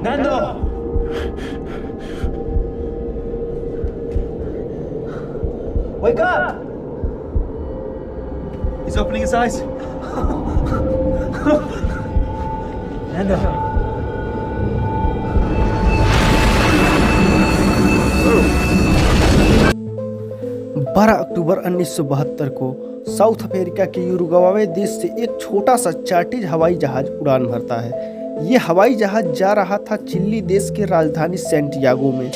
Nando! Wake up! He's opening his eyes. Nando. 12 अक्टूबर 1972 को south Africa के यूरुग्वे देश से एक छोटा सा चार्टर्ड हवाई जहाज उड़ान भरता है। ये हवाई जहाज जा रहा था चिली देश के राजधानी सेंटियागो में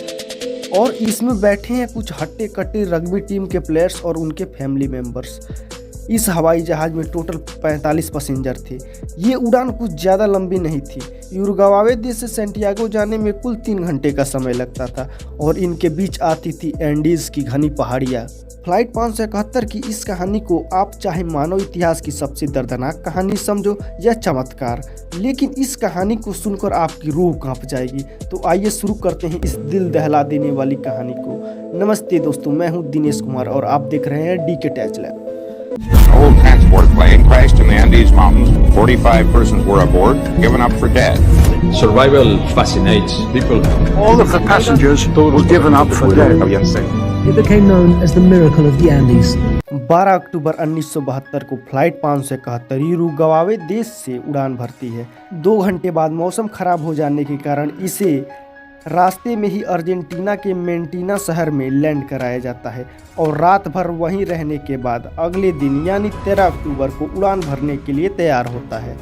और इसमें बैठे हैं कुछ हट्टे कट्टे रग्बी टीम के प्लेयर्स और उनके फैमिली मेंबर्स। इस हवाई जहाज में टोटल 45 पैसेंजर थे। ये उड़ान कुछ ज़्यादा लंबी नहीं थी। यूरुग्वे देश से सेंटियागो जाने में कुल 3 घंटे का समय लगता था और इनके बीच आती थी एंडीज़ की घनी पहाड़ियाँ। फ्लाइट 571 की इस कहानी को आप चाहे मानव इतिहास की सबसे दर्दनाक कहानी समझो या चमत्कार, लेकिन इस कहानी को सुनकर आपकी रूह कांप जाएगी। तो आइए शुरू करते हैं इस दिल दहला देने वाली कहानी को। नमस्ते दोस्तों, मैं हूं दिनेश कुमार और आप देख रहे हैं DK tech lab. An old transport plane crashed in the Andes Mountains. 45 persons were aboard, given up for dead. Survival fascinates people. All of the passengers were given up for dead. It became known as the miracle of the Andes. 12 अक्टूबर 1972 को flight 571 Uruguay देश से उड़ान भरती है। 2 घंटे बाद मौसम खराब हो जाने के कारण इसे रास्ते में ही अर्जेंटीना के मेंटीना शहर में लैंड कराया जाता है और रात भर वहीं रहने के बाद अगले दिन यानी 13 अक्टूबर को उड़ान भरने के लिए तैयार होता है।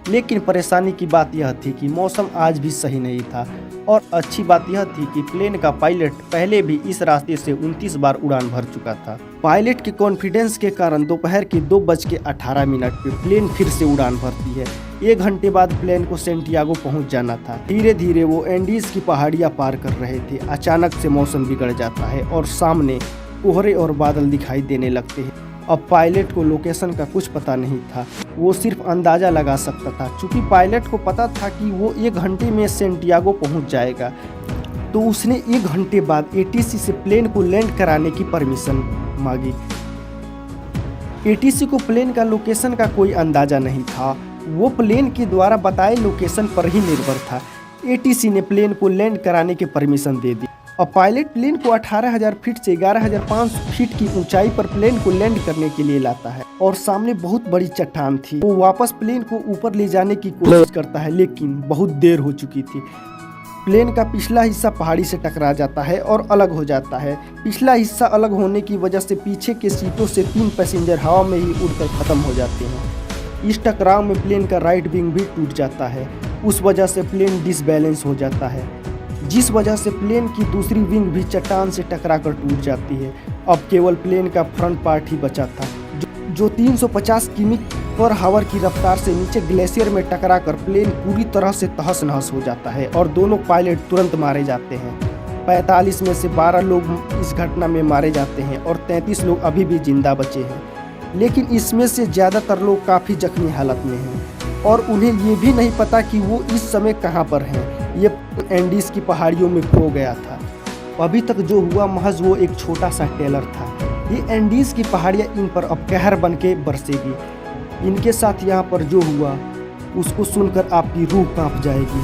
लेकिन परेशानी की बात यह थी कि मौसम आज भी सही नहीं था और अच्छी बात यह थी कि प्लेन का पायलट पहले भी इस रास्ते से 29 बार उड़ान भर चुका था। पायलट के कॉन्फिडेंस के कारण दोपहर के 2:18 पे प्लेन फिर से उड़ान भरती है। 1 घंटे बाद प्लेन को सेंटियागो पहुंच जाना था। धीरे धीरे वो एंडीज की पहाड़ियां पार कर रहे थे। अचानक से मौसम बिगड़ जाता है और सामने कोहरे और बादल दिखाई देने लगते हैं। अब पायलट को लोकेशन का कुछ पता नहीं था, वो सिर्फ अंदाज़ा लगा सकता था। चूँकि पायलट को पता था कि वो 1 घंटे में सेंटियागो पहुंच जाएगा, तो उसने 1 घंटे बाद एटीसी से प्लेन को लैंड कराने की परमिशन मांगी। एटीसी को प्लेन का लोकेशन का कोई अंदाज़ा नहीं था, वो प्लेन के द्वारा बताए लोकेशन पर ही निर्भर था। एटीसी ने प्लेन को लैंड कराने की परमिशन दे दी। अब पायलट प्लेन को 18,000 फीट से 11,500 फीट की ऊंचाई पर प्लेन को लैंड करने के लिए लाता है और सामने बहुत बड़ी चट्टान थी। वो वापस प्लेन को ऊपर ले जाने की कोशिश करता है, लेकिन बहुत देर हो चुकी थी। प्लेन का पिछला हिस्सा पहाड़ी से टकरा जाता है और अलग हो जाता है। पिछला हिस्सा अलग होने की वजह से पीछे के सीटों से 3 पैसेंजर हवा में ही उड़कर खत्म हो जाते हैं। इस टकराव में प्लेन का राइट विंग भी टूट जाता है। उस वजह से प्लेन डिसबैलेंस हो जाता है, जिस वजह से प्लेन की दूसरी विंग भी चट्टान से टकराकर टूट जाती है। अब केवल प्लेन का फ्रंट पार्ट ही बचा था, जो 350 किमी पर हावर की रफ्तार से नीचे ग्लेशियर में टकराकर प्लेन पूरी तरह से तहस नहस हो जाता है और दोनों पायलट तुरंत मारे जाते हैं। 45 में से 12 लोग इस घटना में मारे जाते हैं और 33 लोग अभी भी जिंदा बचे हैं, लेकिन इसमें से ज़्यादातर लोग काफ़ी जख्मी हालत में हैं और उन्हें ये भी नहीं पता कि वो इस समय कहाँ पर हैं। ये एंडीज की पहाड़ियों में खो गया था। अभी तक जो हुआ महज वो एक छोटा सा टेलर था। ये एंडीज की पहाड़ियाँ इन पर अब कहर बन के बरसेगी। इनके साथ यहाँ पर जो हुआ उसको सुनकर आपकी रूह कांप जाएगी।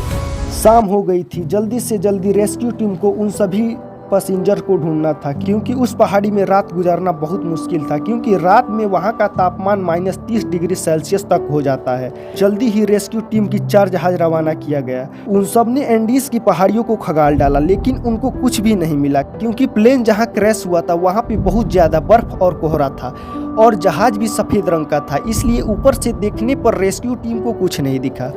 शाम हो गई थी। जल्दी से जल्दी रेस्क्यू टीम को उन सभी पैसेंजर को ढूंढना था, क्योंकि उस पहाड़ी में रात गुजारना बहुत मुश्किल था, क्योंकि रात में वहां का तापमान -30 डिग्री सेल्सियस तक हो जाता है। जल्दी ही रेस्क्यू टीम की 4 जहाज रवाना किया गया। उन सब ने एंडीज की पहाड़ियों को खंगाल डाला, लेकिन उनको कुछ भी नहीं मिला, क्योंकि प्लेन जहां क्रैश हुआ था वहां पे बहुत ज्यादा बर्फ और कोहरा था और जहाज भी सफेद रंग का था, इसलिए ऊपर से देखने पर रेस्क्यू टीम को कुछ नहीं दिखा।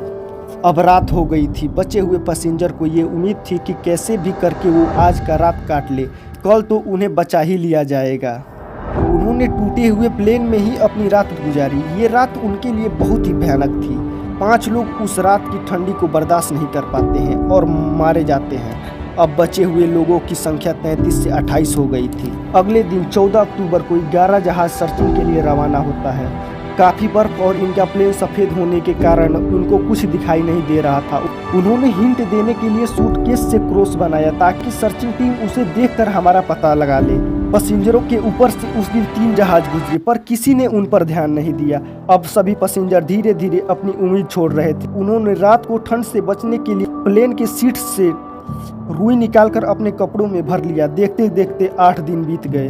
अब रात हो गई थी। बचे हुए पैसेंजर को ये उम्मीद थी कि कैसे भी करके वो आज का रात काट ले, कल तो उन्हें बचा ही लिया जाएगा। उन्होंने टूटे हुए प्लेन में ही अपनी रात गुजारी। ये रात उनके लिए बहुत ही भयानक थी। 5 लोग उस रात की ठंडी को बर्दाश्त नहीं कर पाते हैं और मारे जाते हैं। अब बचे हुए लोगों की संख्या 33 से 28 हो गई थी। अगले दिन 14 अक्टूबर को 11 जहाज सर्चिंग के लिए रवाना होता है। काफ़ी बर्फ और इनका प्लेन सफ़ेद होने के कारण उनको कुछ दिखाई नहीं दे रहा था। उन्होंने हिंट देने के लिए सूटकेस से क्रॉस बनाया ताकि सर्चिंग टीम उसे देखकर हमारा पता लगा ले। पैसेंजरों के ऊपर से उस दिन 3 जहाज गुजरे, पर किसी ने उन पर ध्यान नहीं दिया। अब सभी पैसेंजर धीरे धीरे अपनी उम्मीद छोड़ रहे थे। उन्होंने रात को ठंड से बचने के लिए प्लेन के सीट से रुई निकालकर अपने कपड़ों में भर लिया। देखते देखते 8 दिन बीत गए।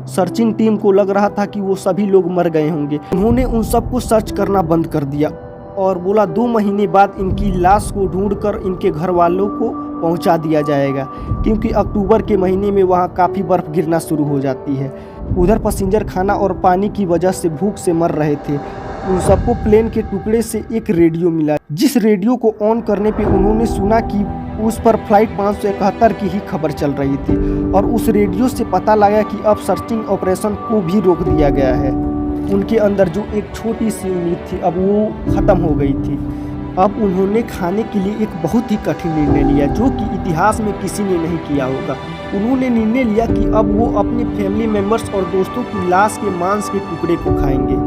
सर्चिंग टीम को लग रहा था कि वो सभी लोग मर गए होंगे। उन्होंने उन सबको सर्च करना बंद कर दिया और बोला 2 महीने बाद इनकी लाश को ढूंढकर इनके घर वालों को पहुंचा दिया जाएगा, क्योंकि अक्टूबर के महीने में वहां काफ़ी बर्फ़ गिरना शुरू हो जाती है। उधर पैसेंजर खाना और पानी की वजह से भूख से मर रहे थे। उन सबको प्लेन के टुकड़े से एक रेडियो मिला, जिस रेडियो को ऑन करने पे उन्होंने सुना कि उस पर फ्लाइट 571 की ही खबर चल रही थी और उस रेडियो से पता लगा कि अब सर्चिंग ऑपरेशन को भी रोक दिया गया है। उनके अंदर जो एक छोटी सी उम्मीद थी अब वो ख़त्म हो गई थी। अब उन्होंने खाने के लिए एक बहुत ही कठिन निर्णय लिया, जो कि इतिहास में किसी ने नहीं किया होगा। उन्होंने निर्णय लिया कि अब वो अपने फैमिली मेम्बर्स और दोस्तों की लाश के मांस के टुकड़े को खाएंगे।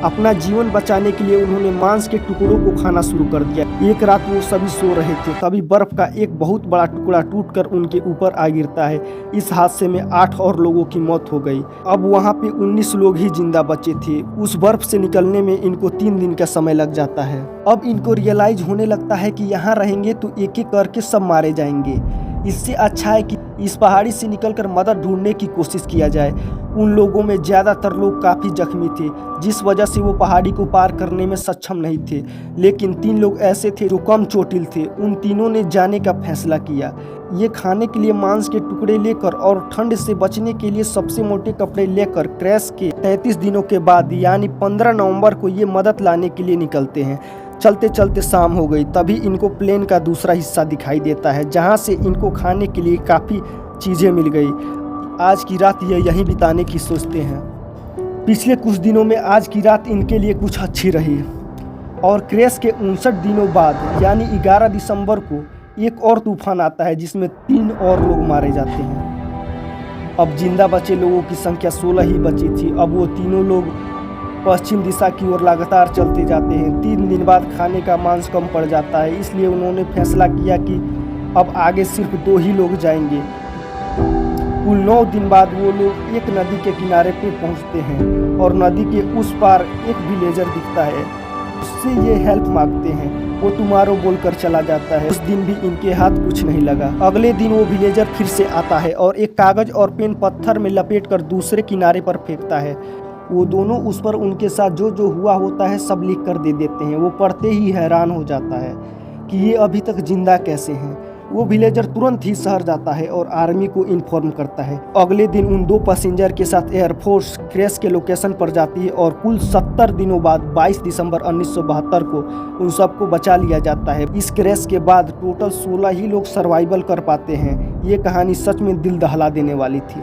अपना जीवन बचाने के लिए उन्होंने मांस के टुकड़ों को खाना शुरू कर दिया। एक रात वो सभी सो रहे थे, तभी बर्फ का एक बहुत बड़ा टुकड़ा टूटकर उनके ऊपर आ गिरता है। इस हादसे में 8 और लोगों की मौत हो गई। अब वहाँ पे 19 लोग ही जिंदा बचे थे। उस बर्फ से निकलने में इनको 3 दिन का समय लग जाता है। अब इनको रियलाइज होने लगता है कि यहाँ रहेंगे तो एक एक करके सब मारे जाएंगे। इससे अच्छा है कि इस पहाड़ी से निकलकर मदद ढूंढने की कोशिश किया जाए। उन लोगों में ज़्यादातर लोग काफ़ी जख्मी थे, जिस वजह से वो पहाड़ी को पार करने में सक्षम नहीं थे। लेकिन 3 लोग ऐसे थे जो कम चोटिल थे। उन तीनों ने जाने का फैसला किया। ये खाने के लिए मांस के टुकड़े लेकर और ठंड से बचने के लिए सबसे मोटे कपड़े लेकर क्रैश के 33 दिनों के बाद यानी 15 नवंबर को ये मदद लाने के लिए निकलते हैं। चलते चलते शाम हो गई, तभी इनको प्लेन का दूसरा हिस्सा दिखाई देता है, जहाँ से इनको खाने के लिए काफ़ी चीज़ें मिल गई। आज की रात ये यहीं बिताने की सोचते हैं। पिछले कुछ दिनों में आज की रात इनके लिए कुछ अच्छी रही और क्रैश के 59 दिनों बाद यानी 11 दिसंबर को एक और तूफान आता है, जिसमें 3 और लोग मारे जाते हैं। अब जिंदा बचे लोगों की संख्या 16 ही बची थी। अब वो तीनों लोग पश्चिम दिशा की ओर लगातार चलते जाते हैं। 3 दिन बाद खाने का मांस कम पड़ जाता है, इसलिए उन्होंने फैसला किया कि अब आगे सिर्फ 2 ही लोग जाएंगे। कुल 9 दिन बाद वो लोग एक नदी के किनारे पे पहुंचते हैं और नदी के उस पार एक विलेजर दिखता है। उससे ये हेल्प मांगते हैं। वो टुमारो बोलकर चला जाता है। उस दिन भी इनके हाथ कुछ नहीं लगा। अगले दिन वो विलेजर फिर से आता है और एक कागज और पेन पत्थर में लपेटकर दूसरे किनारे पर फेंकता है। वो दोनों उस पर उनके साथ जो जो हुआ होता है सब लिख कर दे देते हैं। वो पढ़ते ही हैरान हो जाता है कि ये अभी तक जिंदा कैसे हैं। वो विलेजर तुरंत ही शहर जाता है और आर्मी को इन्फॉर्म करता है। अगले दिन उन 2 पैसेंजर के साथ एयरफोर्स क्रैश के लोकेशन पर जाती है और कुल 70 दिनों बाद 22 दिसंबर 1972 को उन सबको बचा लिया जाता है। इस क्रैश के बाद टोटल 16 ही लोग सर्वाइवल कर पाते हैं। ये कहानी सच में दिल दहला देने वाली थी।